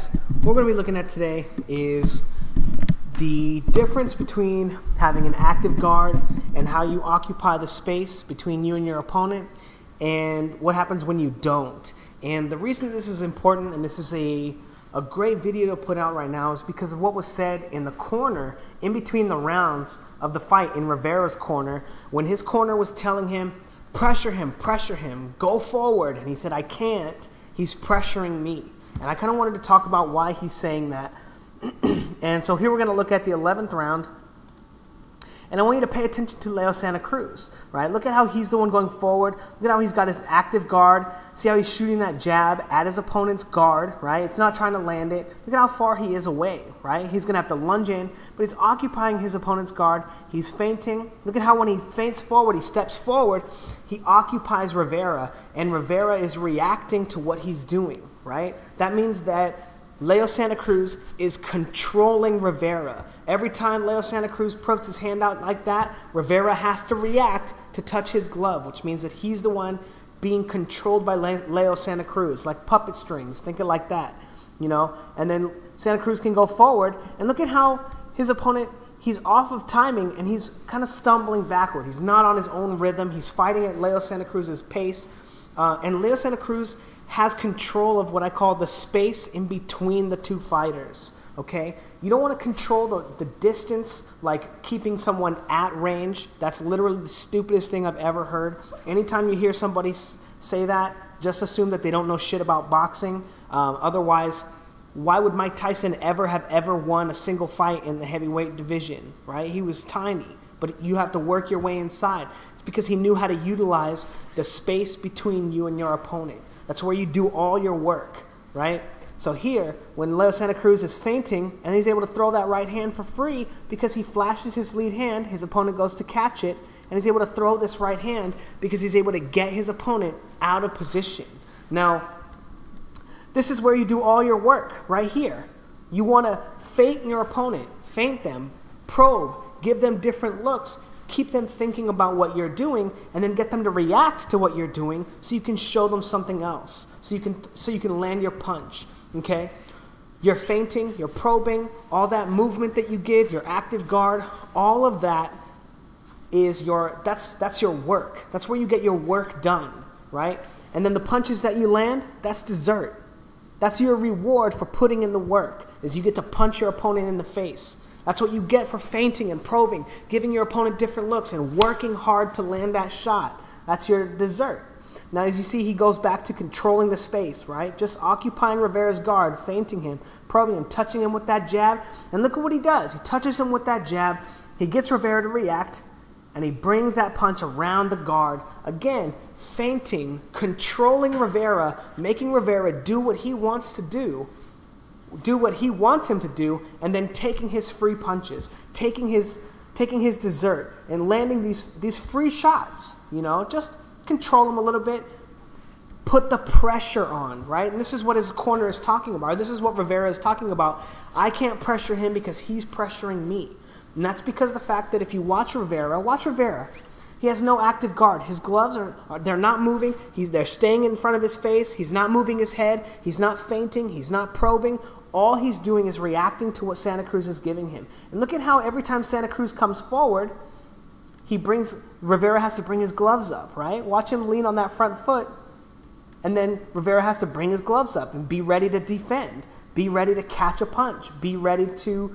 guys, what we're going to be looking at today is the difference between having an active guard and how you occupy the space between you and your opponent, and what happens when you don't. And the reason this is important, and this is a great video to put out right now, is because of what was said in the corner in between the rounds of the fight in Rivera's corner, when his corner was telling him, pressure him, go forward. And he said, I can't. He's pressuring me. And I kind of wanted to talk about why he's saying that. And so here we're going to look at the 11th round. And I want you to pay attention to Leo Santa Cruz, right? Look at how he's the one going forward. Look at how he's got his active guard. See how he's shooting that jab at his opponent's guard, right? It's not trying to land it. Look at how far he is away, right? He's going to have to lunge in, but he's occupying his opponent's guard. He's feinting. Look at how when he feints forward, he steps forward, he occupies Rivera, and Rivera is reacting to what he's doing, right? That means that Leo Santa Cruz is controlling Rivera. Every time Leo Santa Cruz puts his hand out like that, Rivera has to react to touch his glove, which means that he's the one being controlled by Leo Santa Cruz, like puppet strings. Think it like that, you know? And then Santa Cruz can go forward, and look at how his opponent, he's off of timing, and he's kind of stumbling backward. He's not on his own rhythm. He's fighting at Leo Santa Cruz's pace. And Leo Santa Cruz has control of what I call the space in between the two fighters, okay? You don't want to control the distance, like keeping someone at range. That's literally the stupidest thing I've ever heard. Anytime you hear somebody say that, just assume that they don't know shit about boxing. Otherwise, why would Mike Tyson ever won a single fight in the heavyweight division, right? He was tiny, but you have to work your way inside. It's because he knew how to utilize the space between you and your opponent. That's where you do all your work, right? So here, when Leo Santa Cruz is feinting and he's able to throw that right hand for free because he flashes his lead hand, his opponent goes to catch it, and he's able to throw this right hand because he's able to get his opponent out of position. Now, this is where you do all your work, right here. You want to feint your opponent, feint them, probe, give them different looks, keep them thinking about what you're doing, and then get them to react to what you're doing so you can show them something else, so you can land your punch, okay? You're feinting, you're probing, all that movement that you give, your active guard, all of that is that's your work. That's where you get your work done, right? And then the punches that you land, that's dessert. That's your reward for putting in the work, is you get to punch your opponent in the face. That's what you get for feinting and probing, giving your opponent different looks and working hard to land that shot. That's your dessert. Now, as you see, he goes back to controlling the space, right? Just occupying Rivera's guard, feinting him, probing him, touching him with that jab. And look at what he does. He touches him with that jab. He gets Rivera to react, and he brings that punch around the guard. Again, feinting, controlling Rivera, making Rivera do what he wants to do what he wants him to do, and then taking his free punches, taking his dessert, and landing these free shots, you know? Just control him a little bit, put the pressure on, right? And this is what his corner is talking about. This is what Rivera is talking about. I can't pressure him because he's pressuring me. And that's because the fact that if you watch Rivera, he has no active guard. His gloves they're not moving. They're staying in front of his face. He's not moving his head. He's not feinting. He's not probing. All he's doing is reacting to what Santa Cruz is giving him. And look at how every time Santa Cruz comes forward, Rivera has to bring his gloves up, right? Watch him lean on that front foot, and then Rivera has to bring his gloves up and be ready to defend, be ready to catch a punch, be ready to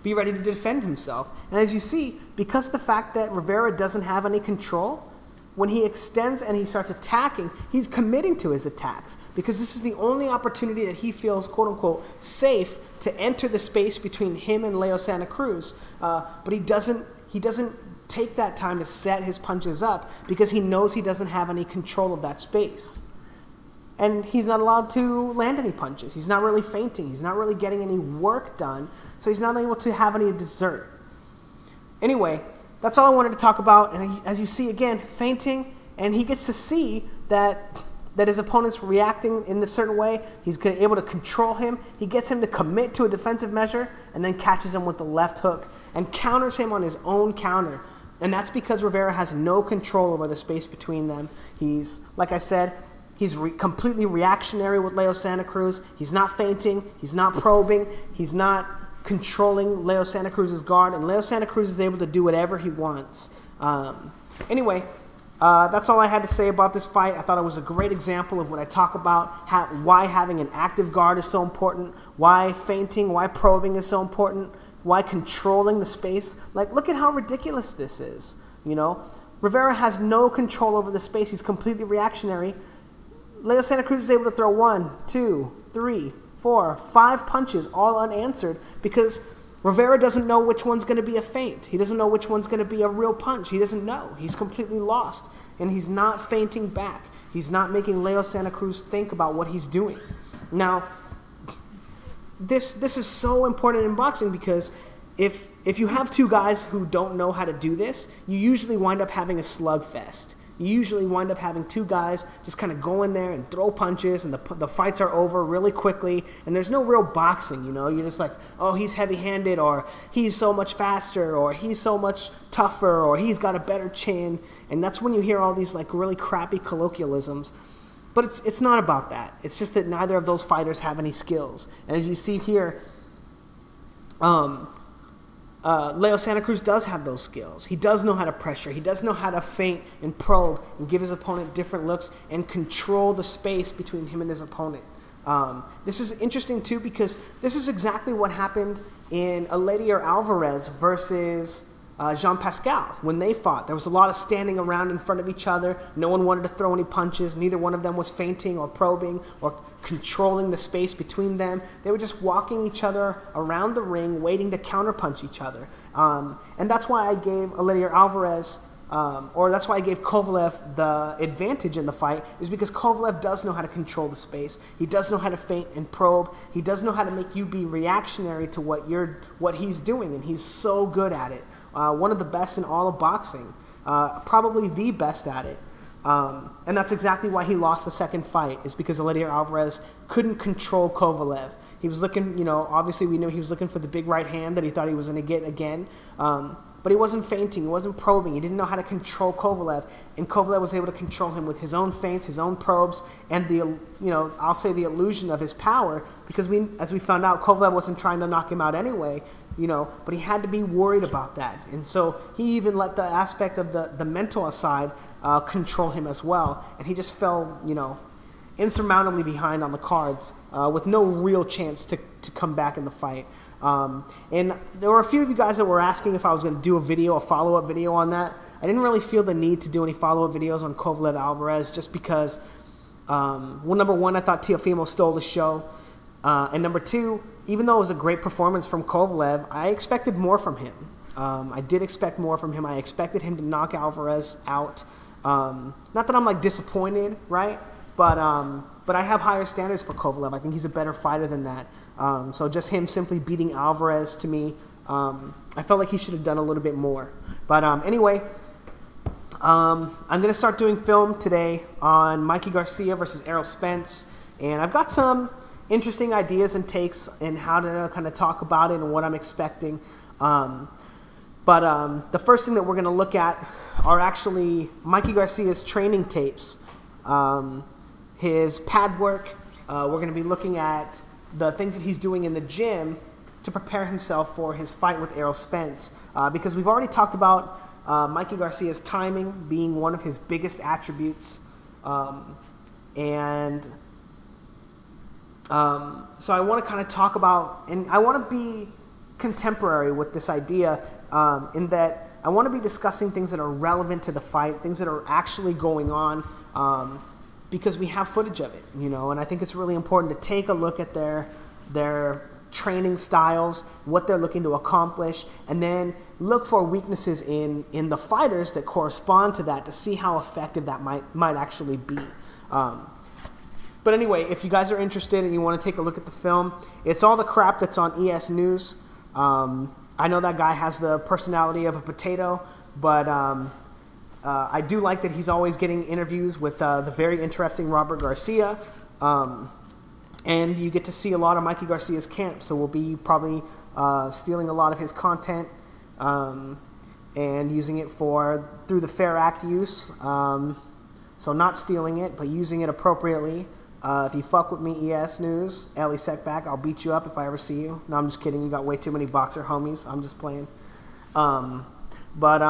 defend himself. And as you see, because of the fact that Rivera doesn't have any control, when he extends and he starts attacking, he's committing to his attacks because this is the only opportunity that he feels, quote-unquote, safe to enter the space between him and Leo Santa Cruz. But he doesn't take that time to set his punches up because he knows he doesn't have any control of that space. And he's not allowed to land any punches. He's not really feinting. He's not really getting any work done, so he's not able to have any dessert. Anyway, that's all I wanted to talk about. And as you see, again, feinting, and he gets to see that his opponent's reacting in a certain way. He's able to control him. He gets him to commit to a defensive measure and then catches him with the left hook and counters him on his own counter. And that's because Rivera has no control over the space between them. He's, like I said, He's completely reactionary with Leo Santa Cruz. He's not feinting. He's not probing. He's not controlling Leo Santa Cruz's guard. And Leo Santa Cruz is able to do whatever he wants. Anyway, that's all I had to say about this fight. I thought it was a great example of what I talk about, why having an active guard is so important, why feinting, why probing is so important, why controlling the space. Like, look at how ridiculous this is, you know? Rivera has no control over the space. He's completely reactionary. Leo Santa Cruz is able to throw 1, 2, 3, 4, 5 punches, all unanswered, because Rivera doesn't know which one's going to be a feint. He doesn't know which one's going to be a real punch. He doesn't know. He's completely lost, and he's not feinting back. He's not making Leo Santa Cruz think about what he's doing. Now, this is so important in boxing because if you have two guys who don't know how to do this, you usually wind up having a slugfest. You usually wind up having two guys just kind of go in there and throw punches, and the fights are over really quickly, and there's no real boxing, you know? You're just like, oh, he's heavy-handed, or he's so much faster, or he's so much tougher, or he's got a better chin, and that's when you hear all these like really crappy colloquialisms. But it's not about that. It's just that neither of those fighters have any skills. And as you see here, Leo Santa Cruz does have those skills. He does know how to pressure. He does know how to feint and probe and give his opponent different looks and control the space between him and his opponent. This is interesting too because this is exactly what happened in Eleider Alvarez versus Jean Pascal when they fought. There was a lot of standing around in front of each other. No one wanted to throw any punches. Neither one of them was feinting or probing or controlling the space between them. They were just walking each other around the ring, waiting to counterpunch each other. And that's why I gave Eleider Alvarez, or that's why I gave Kovalev the advantage in the fight, is because Kovalev does know how to control the space. He does know how to feint and probe. He does know how to make you be reactionary to what he's doing, and he's so good at it. One of the best in all of boxing, probably the best at it. And that's exactly why he lost the second fight, is because Eleider Alvarez couldn't control Kovalev. He was looking, you know, obviously we knew he was looking for the big right hand that he thought he was going to get again. But he wasn't feinting, he wasn't probing, he didn't know how to control Kovalev, and Kovalev was able to control him with his own feints, his own probes, and I'll say the illusion of his power, because as we found out, Kovalev wasn't trying to knock him out anyway, you know, but he had to be worried about that, and so he even let the aspect of the mental side control him as well, and he just fell, you know, insurmountably behind on the cards with no real chance to come back in the fight. And there were a few of you guys that were asking if I was going to do a follow-up video on that. I didn't really feel the need to do any follow-up videos on Kovalev Alvarez just because, number one, I thought Teofimo stole the show. And number two, even though it was a great performance from Kovalev, I expected more from him. I did expect more from him. I expected him to knock Alvarez out. Not that I'm like disappointed, right? But I have higher standards for Kovalev. I think he's a better fighter than that. So just him simply beating Alvarez, to me, I felt like he should have done a little bit more. But anyway, I'm going to start doing film today on Mikey Garcia versus Errol Spence. And I've got some interesting ideas and takes and how to kind of talk about it and what I'm expecting. But the first thing that we're going to look at are actually Mikey Garcia's training tapes. His pad work. We're going to be looking at the things that he's doing in the gym to prepare himself for his fight with Errol Spence. Because we've already talked about Mikey Garcia's timing being one of his biggest attributes. So I want to kind of talk about, and I want to be contemporary with this idea in that I want to be discussing things that are relevant to the fight, things that are actually going on, because we have footage of it, you know, and I think it's really important to take a look at their training styles, what they're looking to accomplish, and then look for weaknesses in the fighters that correspond to that to see how effective that might actually be. But anyway, if you guys are interested and you want to take a look at the film, it's all the crap that's on ES News. I know that guy has the personality of a potato, but I do like that he's always getting interviews with the very interesting Robert Garcia. And you get to see a lot of Mikey Garcia's camp, so we'll be probably stealing a lot of his content and using it through the Fair Act use. So not stealing it, but using it appropriately. If you fuck with me, ES News, Ellie Setback, I'll beat you up if I ever see you. No, I'm just kidding. You got way too many boxer homies. I'm just playing. But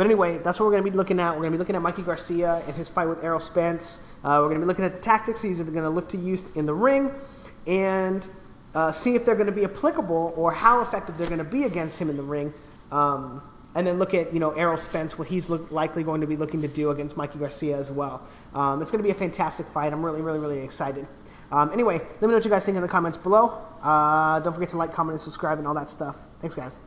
anyway, that's what we're going to be looking at. We're going to be looking at Mikey Garcia and his fight with Errol Spence. We're going to be looking at the tactics he's going to look to use in the ring and see if they're going to be applicable or how effective they're going to be against him in the ring. And then look at, Errol Spence, what he's likely going to be looking to do against Mikey Garcia as well. It's going to be a fantastic fight. I'm really, really, really excited. Anyway, let me know what you guys think in the comments below. Don't forget to like, comment, and subscribe and all that stuff. Thanks, guys.